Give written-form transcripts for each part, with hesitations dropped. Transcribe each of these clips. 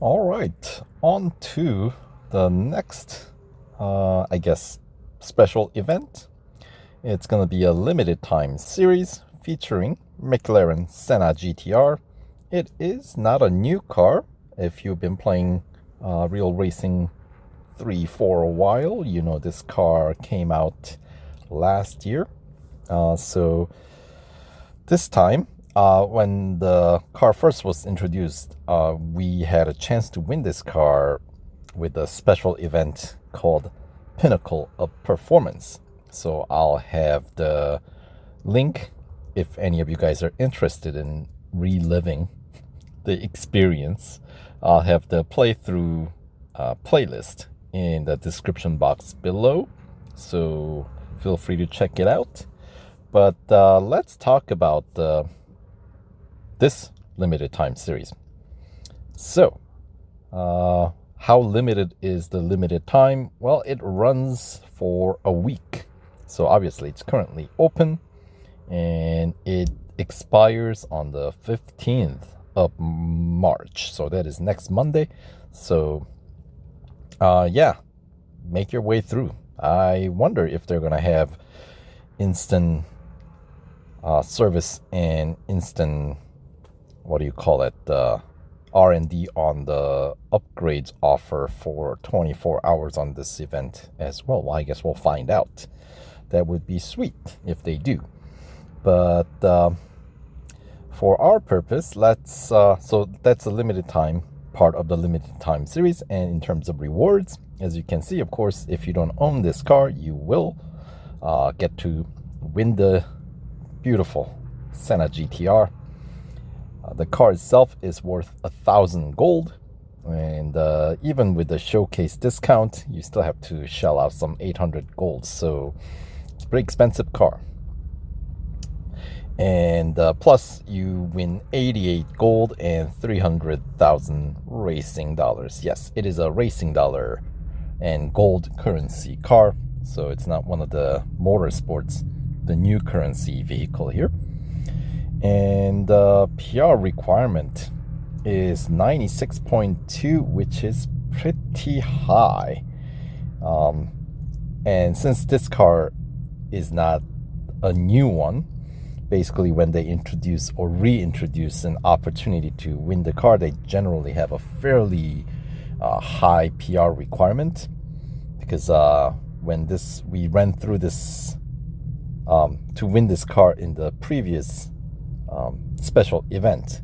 All right, on to the next, I guess, special event. It's going to be a limited time series featuring McLaren Senna GTR. It is not a new car. If you've been playing real racing 3 for a while, you know this car came out last year. So this time, when the car first was introduced, we had a chance to win this car with a special event called Pinnacle of Performance. So I'll have the link if any of you guys are interested in reliving the experience. I'll have the playthrough playlist in the description box below, so feel free to check it out. But let's talk about this limited time series. So, how limited is the limited time? Well, it runs for a week. So obviously it's currently open and it expires on the 15th of March. So that is next Monday. So yeah, make your way through. I wonder if they're going to have instant service and instant, what do you call it, R&D on the upgrades offer for 24 hours on this event as well. Well, I guess we'll find out. That would be sweet if they do. But for our purpose, so that's a limited time part of the limited time series. And in terms of rewards, as you can see, of course, if you don't own this car, you will get to win the beautiful Senna GTR. The car itself is worth 1,000 gold, and even with the showcase discount, you still have to shell out some 800 gold. So it's a pretty expensive car. And plus, you win 88 gold and 300,000 racing dollars. Yes, it is a racing dollar and gold currency car, so it's not one of the motorsports, the new currency vehicle here. And the PR requirement is 96.2, which is pretty high. And since this car is not a new one, basically when they introduce or reintroduce an opportunity to win the car, they generally have a fairly high PR requirement, because when we ran through this to win this car in the previous special event,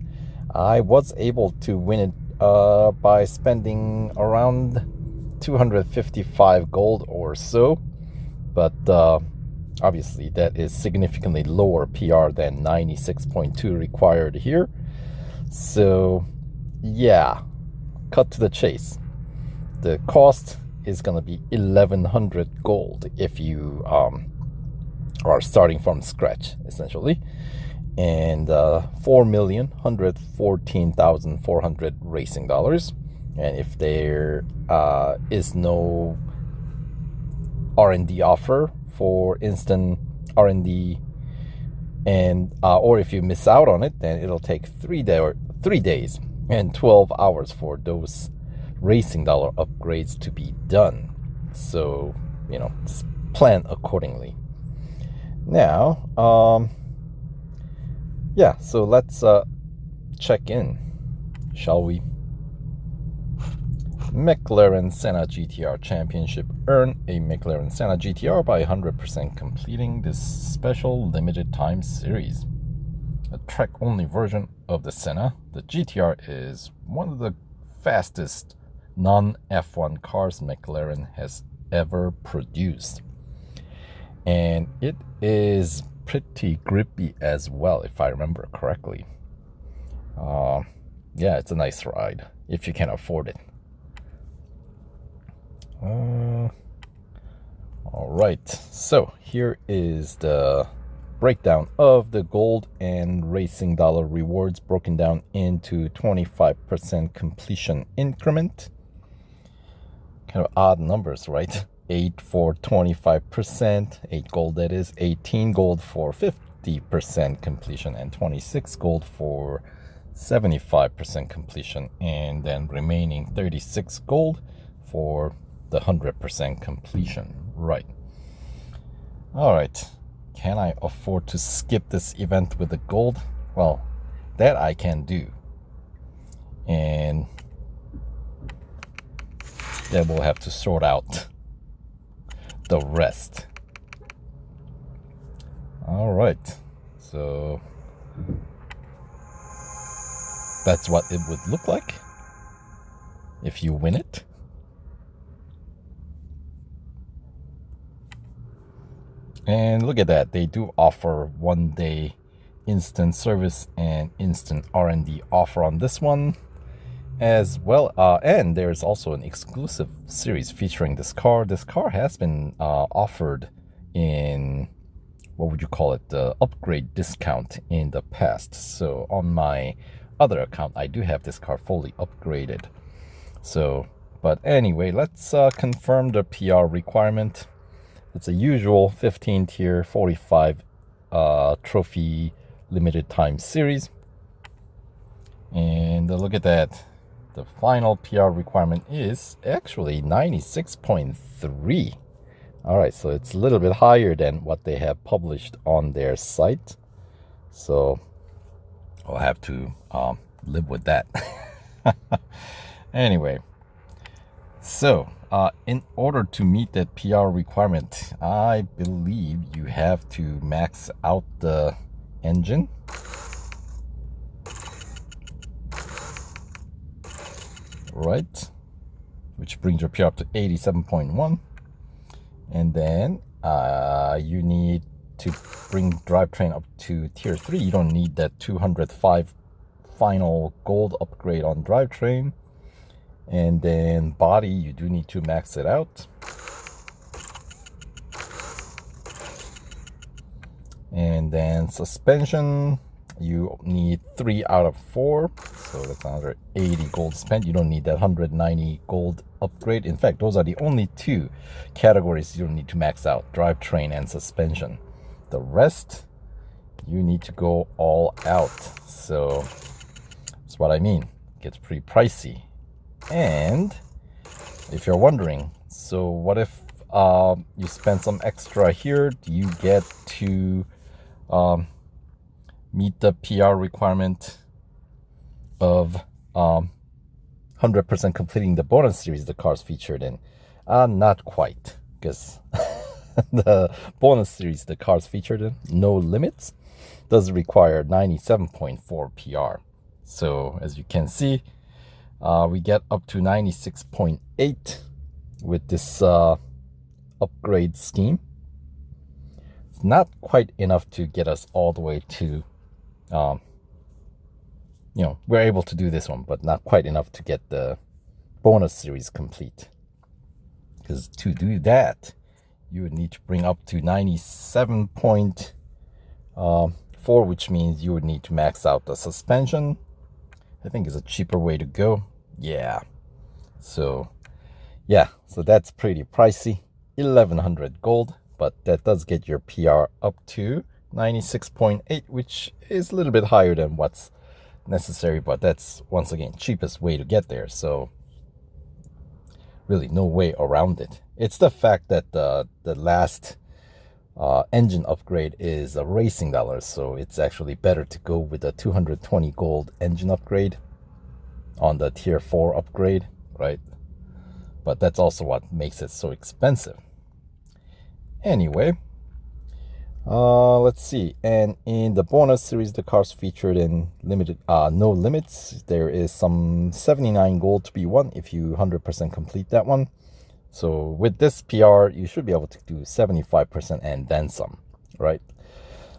I was able to win it by spending around 255 gold or so, but obviously that is significantly lower PR than 96.2 required here. So yeah, cut to the chase. The cost is going to be 1,100 gold if you are starting from scratch, essentially. And 4,114,400 racing dollars. And if there is no R&D offer for instant R&D, and or if you miss out on it, then it'll take 3 days and 12 hours for those racing dollar upgrades to be done. So, you know, just plan accordingly. Now, yeah, so let's check in, shall we? McLaren Senna GTR Championship. Earn a McLaren Senna GTR by 100% completing this special limited time series. A track-only version of the Senna, the GTR is one of the fastest non-F1 cars McLaren has ever produced. And it is pretty grippy as well, if I remember correctly. Yeah, it's a nice ride if you can afford it. All right, so here is the breakdown of the gold and racing dollar rewards, broken down into 25% completion increment. Kind of odd numbers, right? 8 for 25%, 8 gold that is, 18 gold for 50% completion, and 26 gold for 75% completion, and then remaining 36 gold for the 100% completion. Right. All right. Can I afford to skip this event with the gold? Well, that I can do. And then we'll have to sort out the rest. All right. So that's what it would look like if you win it. And look at that, they do offer 1-day instant service and instant R&D offer on this one as well. And there's also an exclusive series featuring this car. This car has been offered in, what would you call it, the upgrade discount in the past. So on my other account, I do have this car fully upgraded. So, but anyway, let's confirm the PR requirement. It's a usual 15 tier 45 trophy limited time series. And look at that. The final PR requirement is actually 96.3. All right, so it's a little bit higher than what they have published on their site. So I'll have to live with that. Anyway, so in order to meet that PR requirement, I believe you have to max out the engine. Right, which brings your PR up to 87.1. And then you need to bring drivetrain up to tier 3. You don't need that 205 final gold upgrade on drivetrain. And then body, you do need to max it out. And then suspension, you need 3 out of 4. So that's another 80 gold spent. You don't need that 190 gold upgrade. In fact, those are the only 2 categories you don't need to max out: drivetrain and suspension. The rest, you need to go all out. So that's what I mean. It gets pretty pricey. And if you're wondering, so what if you spend some extra here? Do you get to meet the PR requirement of 100% completing the bonus series the car's featured in? Not quite, because the bonus series the car's featured in, No Limits, does require 97.4 PR. So as you can see, we get up to 96.8 with this upgrade scheme. It's not quite enough to get us all the way to, we're able to do this one, but not quite enough to get the bonus series complete. Because to do that, you would need to bring up to 97.4, which means you would need to max out the suspension. I think is a cheaper way to go. Yeah. So that's pretty pricey. 1100 gold, but that does get your PR up to 96.8, which is a little bit higher than what's necessary, but that's, once again, cheapest way to get there. So really no way around it. It's the fact that the last engine upgrade is a racing dollar, so it's actually better to go with a 220 gold engine upgrade on the tier 4 upgrade, right? But that's also what makes it so expensive. Anyway, let's see. And in the bonus series, the cars featured in limited No Limits, there is some 79 gold to be won if you 100% complete that one. So with this PR, you should be able to do 75% and then some, right?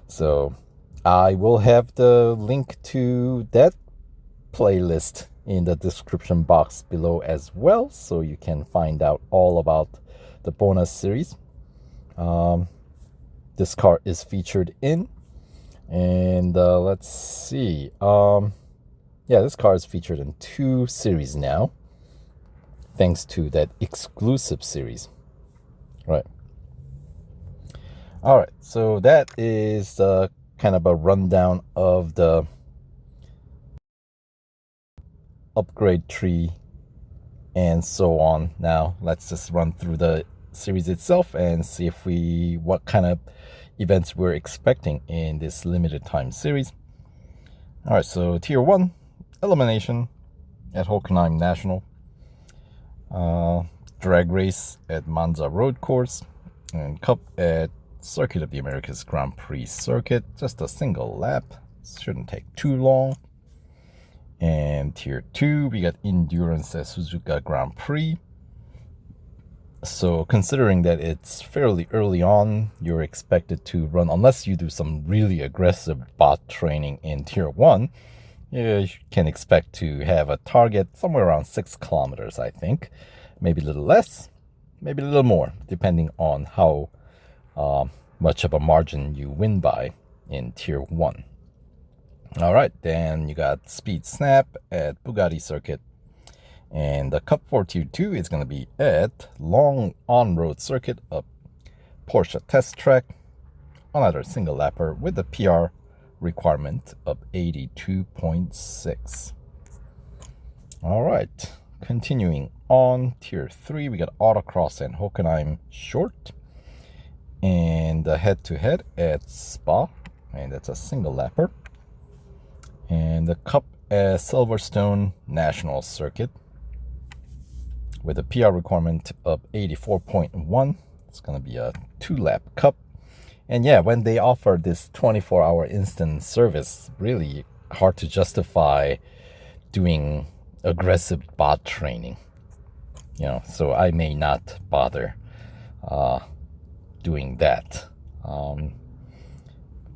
So I will have the link to that playlist in the description box below as well, so you can find out all about the bonus series this car is featured in. And let's see, this car is featured in 2 series now, thanks to that exclusive series, right? All right, so that is kind of a rundown of the upgrade tree, and so on. Now let's just run through the series itself and see if what kind of events we're expecting in this limited time series. All right, so Tier 1, elimination at Hockenheim National, drag race at Monza Road Course, and Cup at Circuit of the Americas Grand Prix Circuit. Just a single lap, shouldn't take too long. And Tier 2, we got endurance at Suzuka Grand Prix. So considering that it's fairly early on, you're expected to run, unless you do some really aggressive bot training in Tier 1, you can expect to have a target somewhere around 6 kilometers, I think. Maybe a little less, maybe a little more, depending on how much of a margin you win by in Tier 1. All right, then you got Speed Snap at Bugatti Circuit. And the Cup for Tier 2 is going to be at Long On-Road Circuit of Porsche Test Track. Another single lapper with a PR requirement of 82.6. All right, continuing on Tier 3, we got Autocross and Hockenheim Short. And the head-to-head at Spa, and that's a single lapper. And the Cup at Silverstone National Circuit with a PR requirement of 84.1. It's going to be a 2-lap Cup. And yeah, when they offer this 24-hour instant service, really hard to justify doing aggressive bot training. So I may not bother doing that.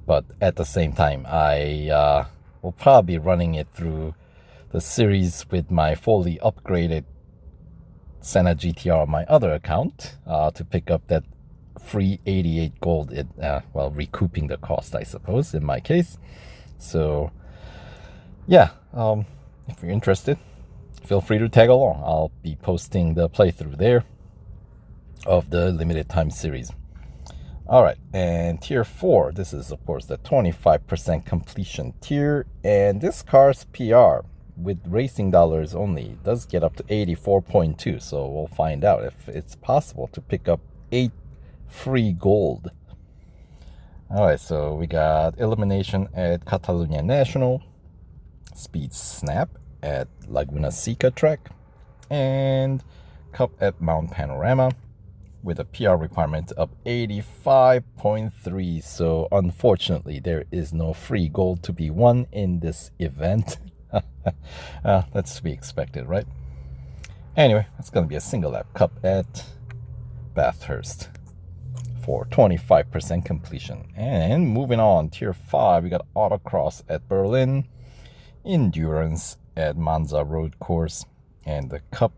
But at the same time, I will probably be running it through the series with my fully upgraded Senna GTR on my other account to pick up that free 88 gold, while recouping the cost, I suppose, in my case. So yeah, if you're interested, feel free to tag along. I'll be posting the playthrough there of the limited time series. All right, and Tier 4, this is of course the 25% completion tier, and this car's PR with racing dollars only does get up to 84.2, so we'll find out if it's possible to pick up 8 free gold. All right, so we got elimination at Catalunya National, Speed Snap at Laguna Seca track, and Cup at Mount Panorama with a PR requirement of 85.3. So unfortunately, there is no free gold to be won in this event. That's to be expected, right? Anyway, it's going to be a single lap Cup at Bathurst for 25% completion. And moving on, Tier 5, we got Autocross at Berlin, Endurance at Monza Road Course, and the Cup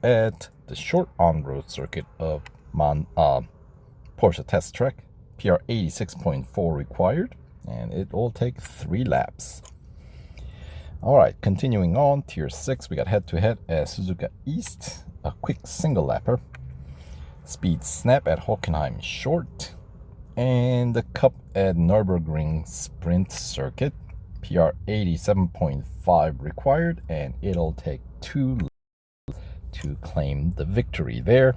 at the short on-road circuit of Porsche Test Track. PR 86.4 required, and it will take 3 laps. All right, continuing on, Tier 6, we got head-to-head at Suzuka East, a quick single lapper. Speed Snap at Hockenheim Short, and the Cup at Nürburgring Sprint Circuit. PR 87.5 required, and it'll take 2 to claim the victory there.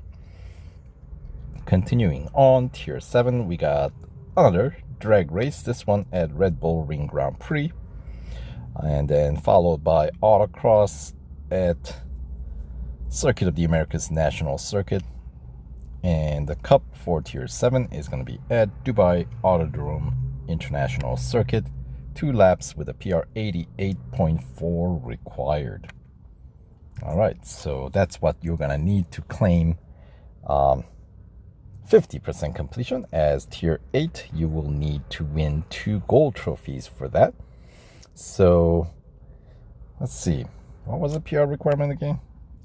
Continuing on, Tier 7, we got another drag race, this one at Red Bull Ring Grand Prix, and then followed by Autocross at Circuit of the Americas National Circuit. And the Cup for Tier 7 is going to be at Dubai Autodrome International Circuit. 2 laps with a PR 88.4 required. All right, so that's what you're going to need to claim 50% completion. As Tier 8, you will need to win 2 gold trophies for that. So let's see, what was the PR requirement again?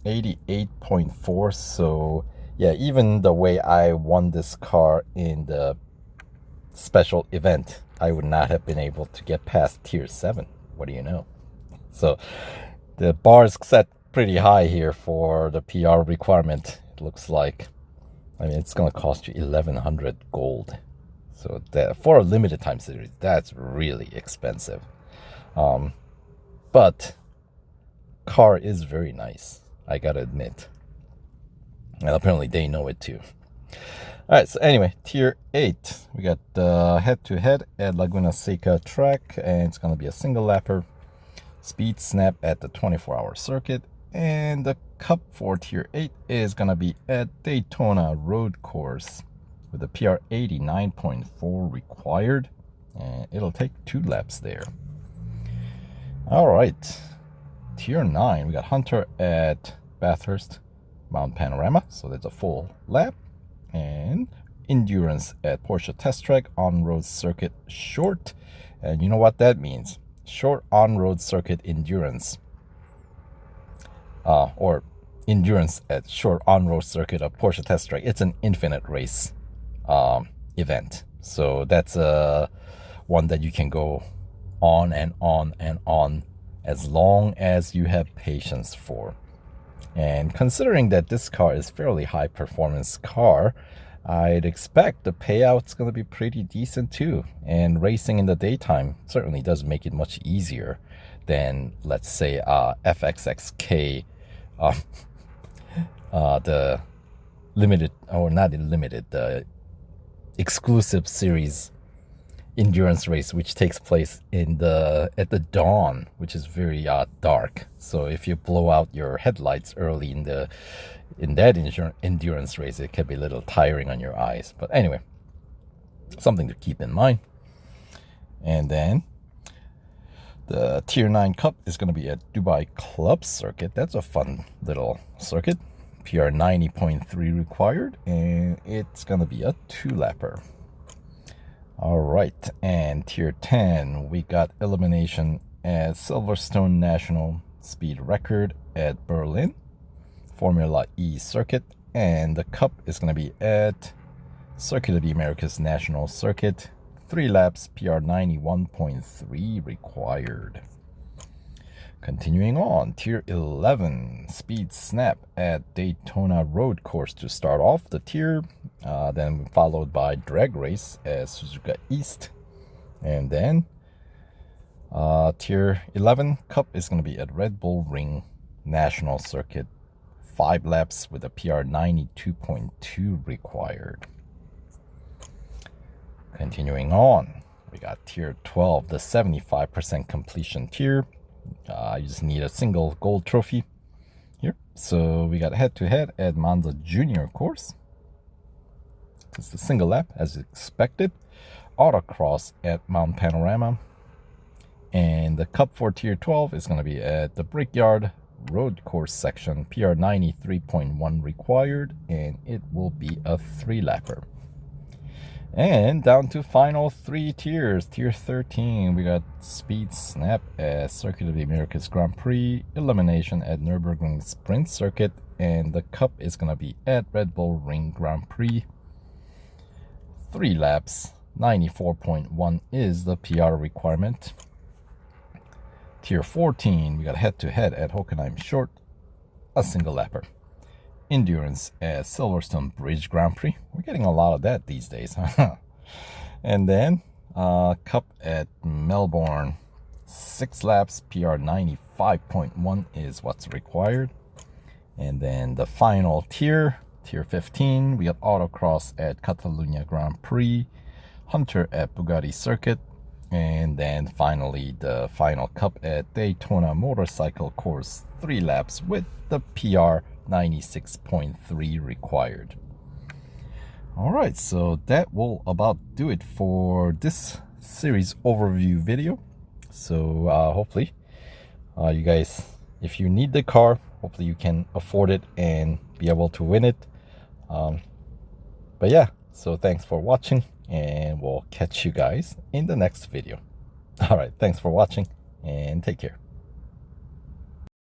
88.4. So yeah, even the way I won this car in the special event, I would not have been able to get past Tier 7. What do you know? So the bar is set pretty high here for the PR requirement. It looks like, it's going to cost you 1,100 gold. So that, for a limited time series, that's really expensive. But car is very nice, I gotta admit. And apparently they know it too. Alright, so anyway, Tier 8. We got head-to-head at Laguna Seca track, and it's going to be a single lapper. Speed snap at the 24-hour circuit. And the cup for Tier 8 is going to be at Daytona Road Course with a PR 89.4 required. And it'll take 2 laps there. Alright, Tier 9. We got Hunter at Bathurst Mount Panorama, so that's a full lap. And Endurance at Porsche Test Track on-road circuit short. And you know what that means? Short on-road circuit endurance. Or endurance at short on-road circuit of Porsche Test Track. It's an infinite race event. So that's one that you can go on and on and on as long as you have patience for. And considering that this car is fairly high performance car, I'd expect the payout's going to be pretty decent too. And racing in the daytime certainly does make it much easier than, let's say, FXXK, the limited, or not limited, the exclusive series endurance race, which takes place at the dawn, which is very dark. So if you blow out your headlights early in that endurance race, it can be a little tiring on your eyes. But anyway, something to keep in mind. And then the Tier 9 Cup is going to be at Dubai Club Circuit. That's a fun little circuit. PR 90.3 required, and it's going to be a 2-lapper. All right, and Tier 10, we got elimination at Silverstone National Speed Record at Berlin, Formula E circuit, and the cup is going to be at Circuit of the Americas National Circuit, 3 laps, PR 91.3 required. Continuing on, Tier 11, Speed Snap at Daytona Road Course to start off the tier, then followed by Drag Race at Suzuka East. And then Tier 11 Cup is going to be at Red Bull Ring National Circuit, 5 laps with a PR 92.2 required. Continuing on, we got Tier 12, the 75% completion tier. You just need a single gold trophy here. So we got head-to-head at Monza Junior course. It's a single lap as expected. Autocross at Mount Panorama. And the cup for Tier 12 is going to be at the Brickyard Road Course section, PR 93.1 required, and it will be a 3-lapper. And down to final 3 tiers. Tier 13, we got Speed Snap at Circuit of the Americas Grand Prix, elimination at Nürburgring Sprint Circuit, and the cup is going to be at Red Bull Ring Grand Prix. 3 laps, 94.1 is the PR requirement. Tier 14, we got head-to-head at Hockenheim Short, a single lapper. Endurance at Silverstone Bridge Grand Prix. We're getting a lot of that these days. And then cup at Melbourne, 6 laps, PR 95.1 is what's required. And then the final tier, Tier 15, we got Autocross at Catalunya Grand Prix, Hunter at Bugatti Circuit, and then finally the final cup at Daytona Motorcycle Course, 3 laps with the PR 96.3 required. All right, so that will about do it for this series overview video. So hopefully you guys, if you need the car, hopefully you can afford it and be able to win it. But yeah, so thanks for watching, and we'll catch you guys in the next video. All right, thanks for watching, and take care.